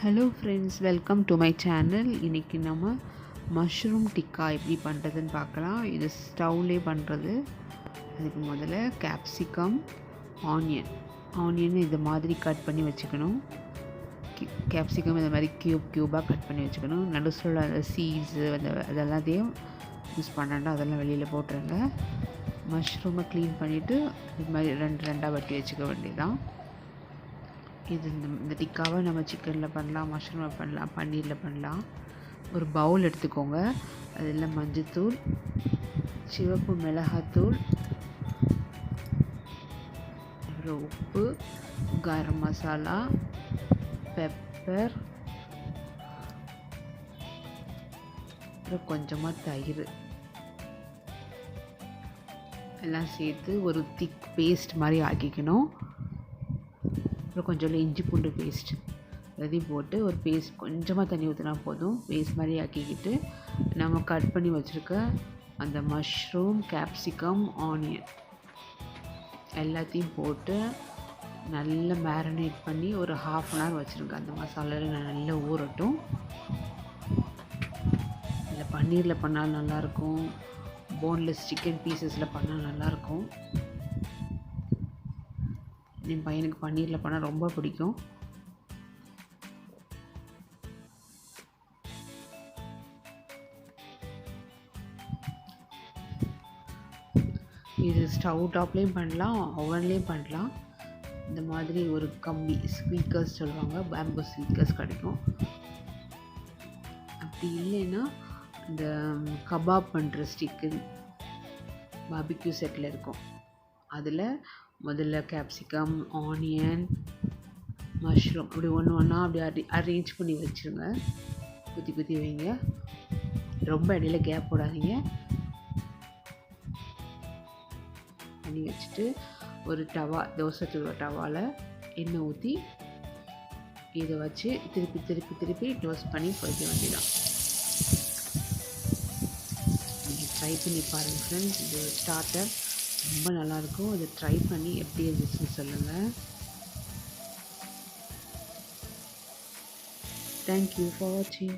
Hello friends, welcome to my channel. இன்றைக்கி நம்ம mushroom tikka எப்படி பண்ணுறதுன்னு பார்க்கலாம். இது ஸ்டவ்லே பண்ணுறது. அதுக்கு முதல்ல கேப்சிகம், ஆனியன் இது மாதிரி கட் பண்ணி வச்சுக்கணும். கேப்சிகம் இந்த மாதிரி க்யூபாக கட் பண்ணி வச்சுக்கணும். நடுசில் அந்த சீட்ஸு அதெல்லாத்தையும் யூஸ் பண்ணாண்டா அதெல்லாம் வெளியில் போட்டுருங்க. மஷ்ரூமை க்ளீன் பண்ணிவிட்டு இது மாதிரி ரெண்டாக வெட்டி வச்சுக்க வேண்டியதான். இது இந்த டிக்காவை நம்ம சிக்கனில் பண்ணலாம், மஷ்ரூமில் பண்ணலாம், பன்னீரில் பண்ணலாம். ஒரு பவுல் எடுத்துக்கோங்க. அதில் மஞ்சத்தூள், சிவப்பு மிளகாத்தூள், அப்புறம் உப்பு, கரம் மசாலா, பெப்பர், அப்புறம் கொஞ்சமாக தயிர் எல்லாம் சேர்த்து ஒரு திக் பேஸ்ட் மாதிரி ஆக்கிக்கணும். அப்புறம் கொஞ்சம் இஞ்சி பூண்டு பேஸ்ட் எல்லாத்தையும் போட்டு ஒரு பேஸ்ட் கொஞ்சமாக தண்ணி ஊற்றினா போதும். பேஸ்ட் மாதிரி ஆக்கிக்கிட்டு நம்ம கட் பண்ணி வச்சுருக்க அந்த மஷ்ரூம், கேப்சிகம், ஆனியன் எல்லாத்தையும் போட்டு நல்லா மேரினேட் பண்ணி ஒரு 1/2 hour வச்சுருங்க. அந்த மசாலாவில் நல்லா ஊறட்டும். இல்லை பன்னீரில் பண்ணால் நல்லாயிருக்கும், போன்லெஸ் சிக்கன் பீசஸில் பண்ணால் நல்லாயிருக்கும். என் பையனுக்கு பன்னீரில் பண்ணால் ரொம்ப பிடிக்கும். இது ஸ்டவ் டாப்லேயும் பண்ணலாம், ஓவன்லேயும் பண்ணலாம். இந்த மாதிரி ஒரு கம்பி ஸ்பீக்கர்ஸ் சொல்லுவாங்க, பேம்பு ஸ்பீக்கர்ஸ் கிடைக்கும். அப்படி இல்லைன்னா இந்த கபாப் பண்ணுற ஸ்டிக்கு பாபிக்யூ செட்டில் இருக்கும். அதில் முதல்ல கேப்சிகம், ஆனியன், மஷ்ரூம் அப்படி ஒன்று அப்படி அரேஞ்ச் பண்ணி வச்சுருங்க. குத்தி வைங்க. ரொம்ப இடையில கேப் போடாதீங்க. பண்ணி வச்சுட்டு ஒரு தோசை டவாவில் எண்ணெய் ஊற்றி இதை வச்சு திருப்பி க்ளோஸ் பண்ணி பொரிக்க வேண்டியதான். நீங்கள் ட்ரை பண்ணி பாருங்கள் ஃப்ரெண்ட்ஸ். இது ஸ்டார்டர் ரொம்ப நல்லாயிருக்கும். இதை ட்ரை பண்ணி எப்படி இருந்துச்சுன்னு சொல்லுங்கள். தேங்க்யூ ஃபார் வாட்சிங்.